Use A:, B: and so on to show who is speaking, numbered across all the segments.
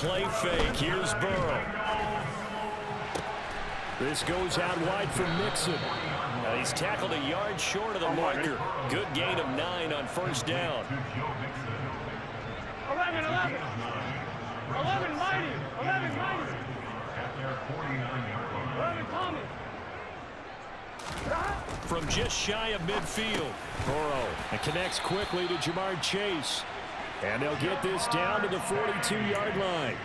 A: play fake. Here's Burrow. This goes out wide for Mixon. He's tackled a yard short of the marker. Good gain of 9 on first down.
B: 11 mighty. 11 mighty. 11 Tommy.
A: From just shy of midfield, Burrow and connects quickly to Jamar Chase. And they'll get this down to the 42-yard line.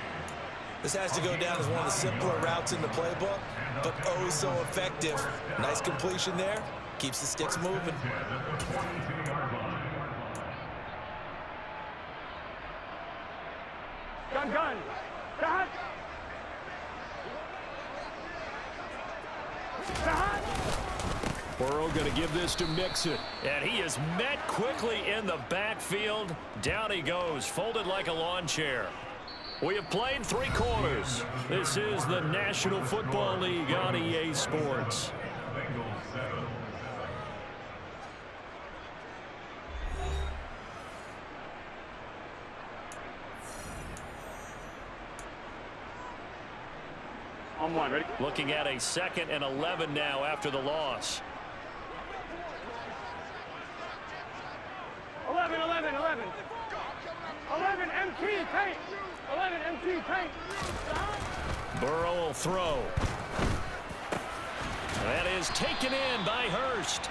C: This has to go down as one of the simpler routes in the playbook, but oh so effective. Nice completion there. Keeps the sticks moving.
B: Gun. Got.
A: Burrow going to give this to Mixon. And he is met quickly in the backfield. Down he goes, folded like a lawn chair. We have played 3 quarters. This is the National Football League on EA Sports.
B: On one, ready?
A: Looking at a 2nd and 11 now after the loss.
B: 11 MT paint. 11 MT paint.
A: Burrow will throw. That is taken in by Hurst.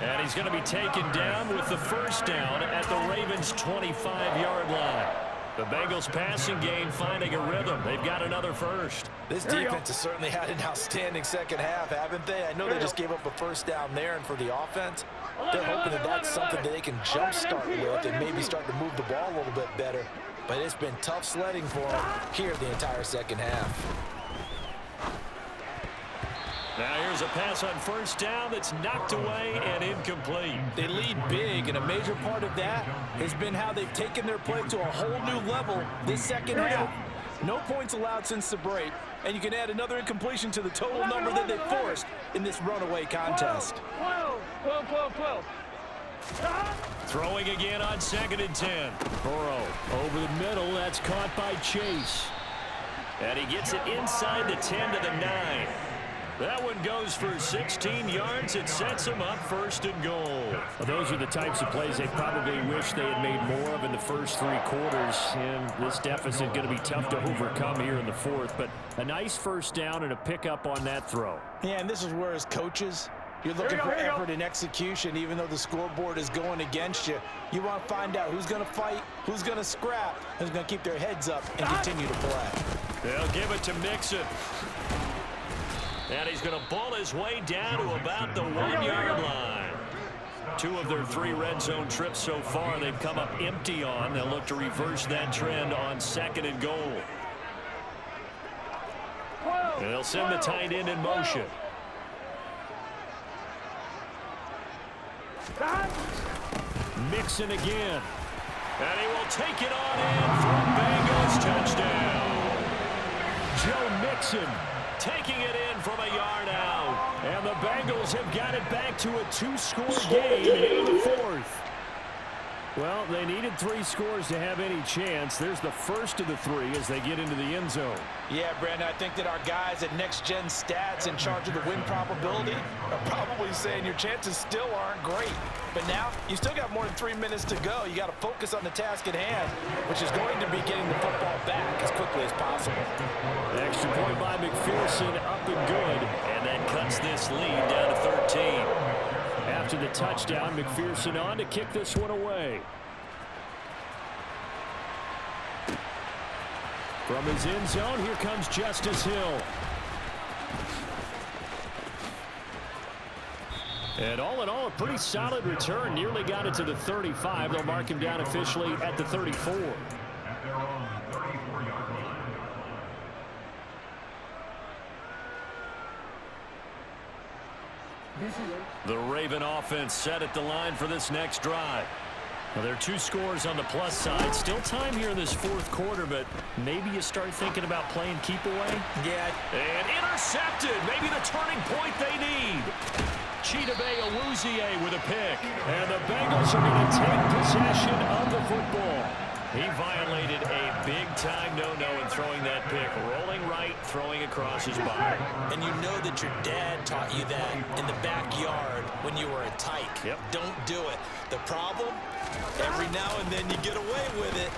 A: And he's going to be taken down with the first down at the Ravens' 25-yard line. The Bengals passing game finding a rhythm. They've got another first.
C: This defense has certainly had an outstanding second half, haven't they? I know they just gave up a first down there, and for the offense, they're hoping that that's something that they can jumpstart with and maybe start to move the ball a little bit better. But it's been tough sledding for them here the entire second half.
A: Now here's a pass on first down that's knocked away and incomplete.
C: They lead big, and a major part of that has been how they've taken their play to a whole new level this second half. No points allowed since the break, and you can add another incompletion to the total number that they forced in this runaway contest.
B: 12.
A: Throwing again on 2nd and 10. Burrow over the middle. That's caught by Chase. And he gets it inside the 10 to the 9. That one goes for 16 yards. It sets him up 1st and goal. Well, those are the types of plays they probably wish they had made more of in the first 3 quarters. And this deficit going to be tough to overcome here in the 4th. But a nice first down and a pickup on that throw.
C: Yeah, and this is where, as coaches, you're looking for effort and execution. Even though the scoreboard is going against you, you want to find out who's going to fight, who's going to scrap, who's going to keep their heads up and continue to play.
A: They'll give it to Mixon. And he's going to ball his way down to about the 1-yard line. 2 of their 3 red zone trips so far they've come up empty on. They'll look to reverse that trend on 2nd and goal. And they'll send the tight end in motion. Mixon again. And he will take it on in for a Bengals touchdown. Joe Mixon taking it in from a yard out. And the Bengals have got it back to a 2-score game in the 4th. Well, they needed 3 scores to have any chance. There's the first of the 3 as they get into the end zone.
C: Yeah, Brandon, I think that our guys at Next Gen Stats in charge of the win probability are probably saying your chances still aren't great. But now, you still got more than 3 minutes to go. You got to focus on the task at hand, which is going to be getting the football back as quickly as possible.
A: Extra point by McPherson, up and good. And that cuts this lead down to 13. After the touchdown, McPherson on to kick this one away. From his end zone, here comes Justice Hill. And all in all, a pretty solid return. Nearly got it to the 35. They'll mark him down officially at the 34. The Raven offense set at the line for this next drive. Well, there are 2 scores on the plus side. Still time here in this 4th quarter, but maybe you start thinking about playing keep away.
C: Yeah.
A: And intercepted. Maybe the turning point they need. Chidobe Awuzie with a pick. And the Bengals are going to take possession of the football. He violated a big-time no-no in throwing that pick. Rolling right, throwing across his body.
C: And you know that your dad taught you that in the backyard when you were a tyke.
A: Yep.
C: Don't do it. The problem, every now and then you get away with it.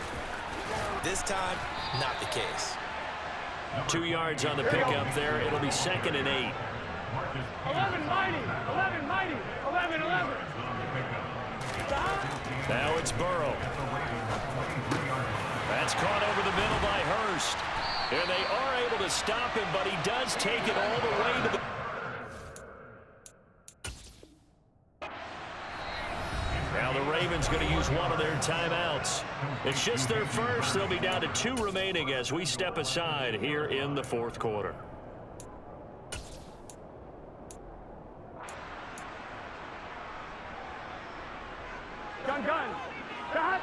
C: This time, not the case.
A: 2 yards on the pickup there. It'll be 2nd and 8.
B: 11 mighty. 11 mighty. 11, 11.
A: Now it's Burrow. That's caught over the middle by Hurst. And they are able to stop him, but he does take it all the way to the... Now the Ravens going to use one of their timeouts. It's just their first. They'll be down to 2 remaining as we step aside here in the 4th quarter.
B: Gun. Got.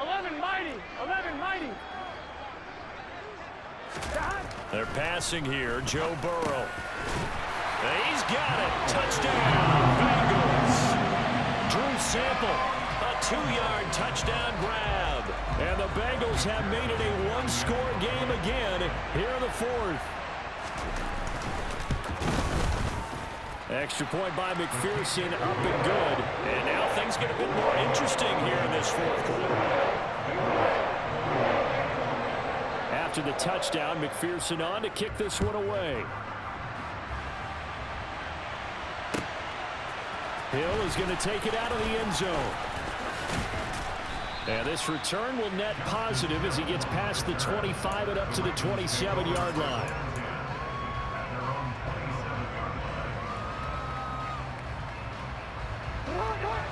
B: 11 mighty. 11 mighty. Got.
A: They're passing here. Joe Burrow. He's got it. Touchdown, Bengals. Drew Sample, a 2-yard touchdown grab. And the Bengals have made it a 1-score game again here in the 4th. Extra point by McPherson, up and good. And now things get a bit more interesting here in this 4th quarter. After the touchdown, McPherson on to kick this one away. Hill is going to take it out of the end zone. And this return will net positive as he gets past the 25 and up to the 27-yard line.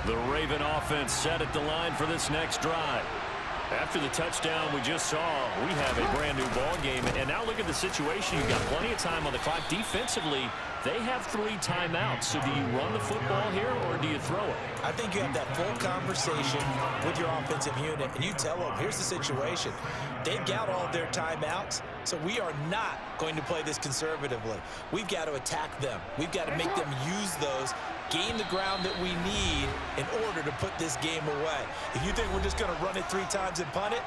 A: The Raven offense set at the line for this next drive. After the touchdown we just saw, we have a brand new ball game. And now look at the situation. You've got plenty of time on the clock. Defensively, they have 3 timeouts. So do you run the football here or do you throw it?
C: I think you have that full conversation with your offensive unit, and you tell them, here's the situation. They've got all of their timeouts, so we are not going to play this conservatively. We've got to attack them. We've got to make them use those, gain the ground that we need in order to put this game away. If you think we're just going to run it 3 times and punt it,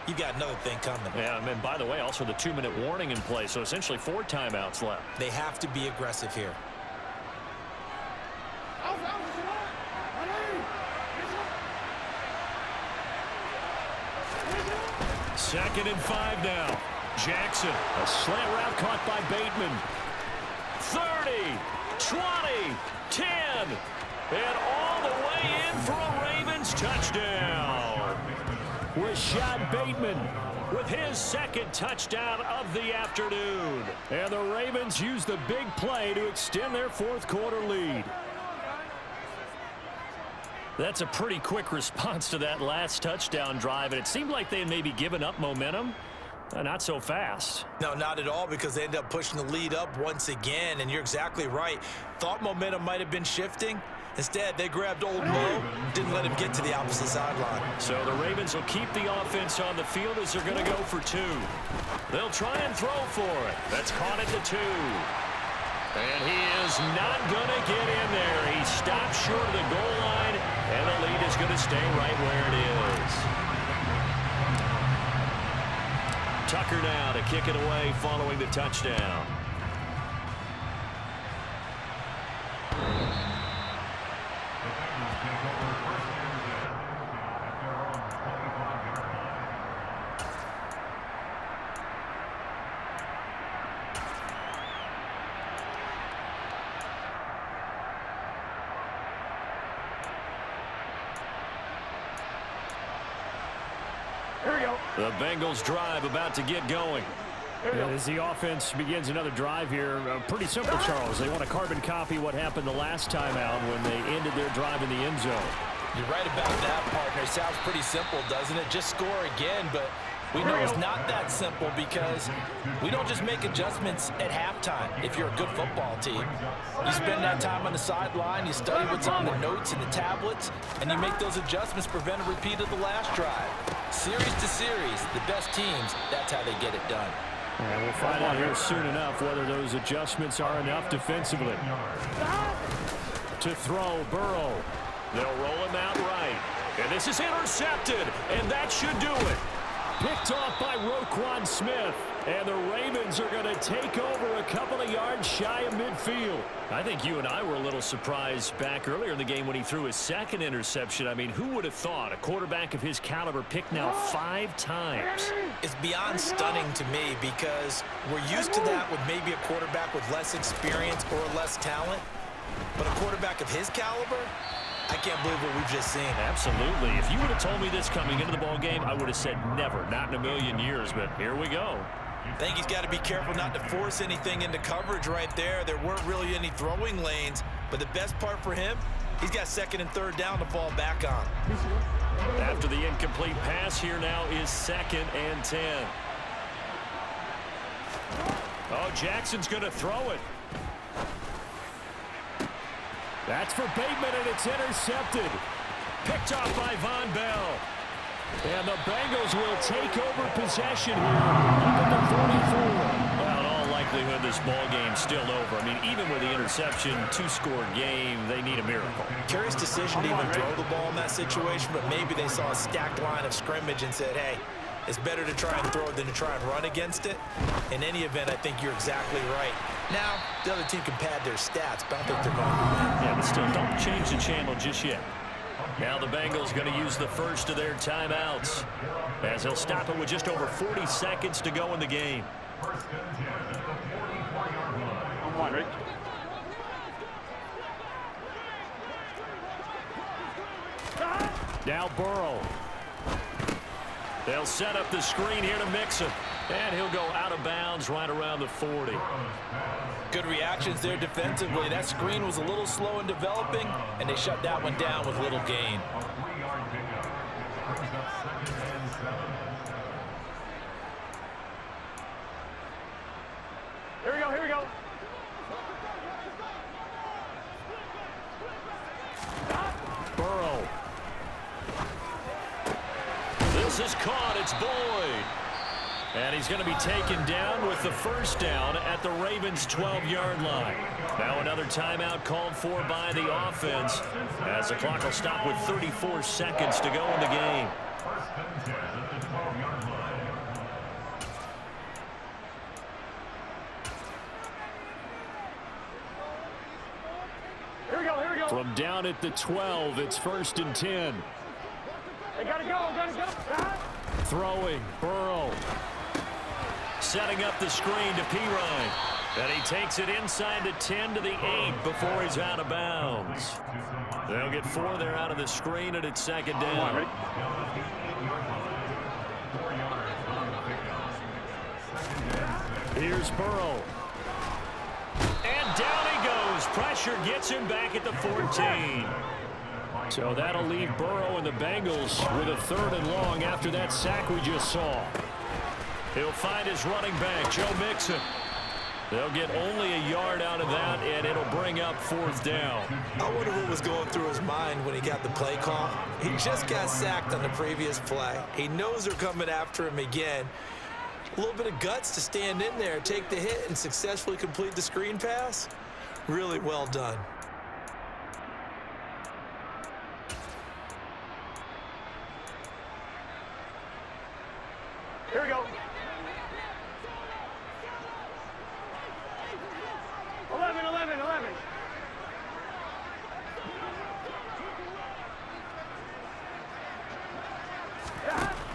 C: you've got another thing coming.
A: Yeah, and by the way, also the 2-minute warning in play, so essentially 4 timeouts left.
C: They have to be aggressive here.
A: 2nd and 5 now. Jackson, a slant route caught by Bateman. 30, 20, 10, and all the way in for a Ravens touchdown. Rashad Bateman with his 2nd touchdown of the afternoon. And the Ravens use the big play to extend their 4th quarter lead. That's a pretty quick response to that last touchdown drive, and it seemed like they had maybe given up momentum. Not so fast.
C: No, not at all, because they end up pushing the lead up once again, and you're exactly right. Thought momentum might have been shifting. Instead, they grabbed old Mo, didn't let him get to the opposite sideline.
A: So the Ravens will keep the offense on the field as they're going to go for 2. They'll try and throw for it. That's caught at the 2. And he is not going to get in there. He stops short of the goal line, and the lead is going to stay right where it is. Tucker now to kick it away following the touchdown.
B: Here we go.
A: The Bengals drive about to get going. As the offense begins another drive here, pretty simple, Charles. They want to carbon copy what happened the last time out when they ended their drive in the end zone.
C: You're right about that, partner. Sounds pretty simple, doesn't it? Just score again, but we know it's not that simple because we don't just make adjustments at halftime. If you're a good football team, you spend that time on the sideline, you study what's on the notes and the tablets, and you make those adjustments, prevent a repeat of the last drive. Series to series, the best teams, that's how they get it done.
A: And we'll find out here soon enough whether those adjustments are enough defensively. To throw, Burrow. They'll roll him out right. And this is intercepted, and that should do it. Picked off by Roquan Smith. And the Ravens are going to take over a couple of yards shy of midfield. I think you and I were a little surprised back earlier in the game when he threw his second interception. I mean, who would have thought a quarterback of his caliber picked now 5 times?
C: It's beyond stunning to me because we're used to that with maybe a quarterback with less experience or less talent. But a quarterback of his caliber, I can't believe what we've just seen.
A: Absolutely. If you would have told me this coming into the ball game, I would have said never, not in a million years. But here we go.
C: I think he's got to be careful not to force anything into coverage right there. There weren't really any throwing lanes, but the best part for him, he's got 2nd and 3rd down to fall back on.
A: After the incomplete pass, here now is 2nd and 10. Oh, Jackson's going to throw it. That's for Bateman, and it's intercepted. Picked off by Von Bell. And the Bengals will take over possession here up at the 44. Well, in all likelihood, this ball game's still over. I mean, even with the interception, 2-score game, they need a miracle.
C: Curious decision to even throw the ball in that situation, but maybe they saw a stacked line of scrimmage and said, hey, it's better to try and throw it than to try and run against it. In any event, I think you're exactly right. Now, the other team can pad their stats, but I don't think they're going to win.
A: Yeah, but still, don't change the channel just yet. Now the Bengals going to use the first of their timeouts as they'll stop it with just over 40 seconds to go in the game. Now Burrow. They'll set up the screen here to Mixon. And he'll go out of bounds right around the 40.
C: Good reactions there defensively. That screen was a little slow in developing, and they shut that one down with little gain.
B: Here we go, here we go.
A: Burrow. This is caught. It's Boyd. And he's going to be taken down with the first down at the Ravens' 12-yard line. Now another timeout called for by the offense as the clock will stop with 34 seconds to go in the game.
B: Here we go, here we go.
A: From down at the 12, it's 1st and 10.
B: They gotta go, gotta go.
A: Throwing, Burrow. Setting up the screen to Pirine. And he takes it inside the 10 to the 8 before he's out of bounds. They'll get 4 there out of the screen, and it's 2nd down. Here's Burrow. And down he goes. Pressure gets him back at the 14. So that'll leave Burrow and the Bengals with a 3rd and long after that sack we just saw. He'll find his running back, Joe Mixon. They'll get only a yard out of that, and it'll bring up 4th down.
C: I wonder what was going through his mind when he got the play call. He just got sacked on the previous play. He knows they're coming after him again. A little bit of guts to stand in there, take the hit, and successfully complete the screen pass. Really well done.
B: Here we go. 11, 11, 11.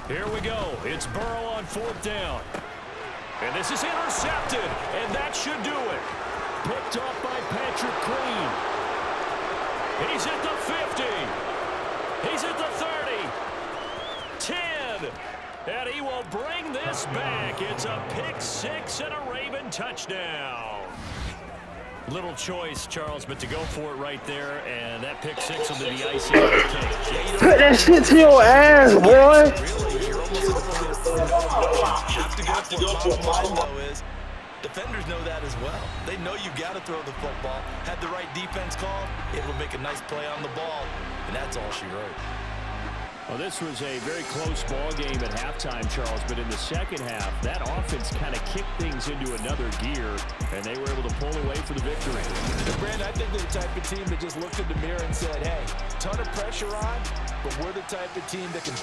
A: Here we go. It's Burrow on 4th down. And this is intercepted, and that should do it. Picked off by Patrick Queen. He's at the 50. He's at the 30. 10. And he will bring this back. It's a pick 6 and a Raven touchdown. Little choice, Charles, but to go for it right there, and that pick 6 will be the icing on the cake.
D: Put that shit to your ass, boy.
C: Really, you're almost at the point of have to go for it. Defenders know that as well. They know you've got to throw the football. Had the right defense call, it will make a nice play on the ball, and that's all she wrote.
A: Well, this was a very close ball game at halftime, Charles, but in the second half, that offense kind of kicked things into another gear, and they were able to pull away for the victory.
C: Brandon, I think they're the type of team that just looked in the mirror and said, hey, ton of pressure on, but we're the type of team that can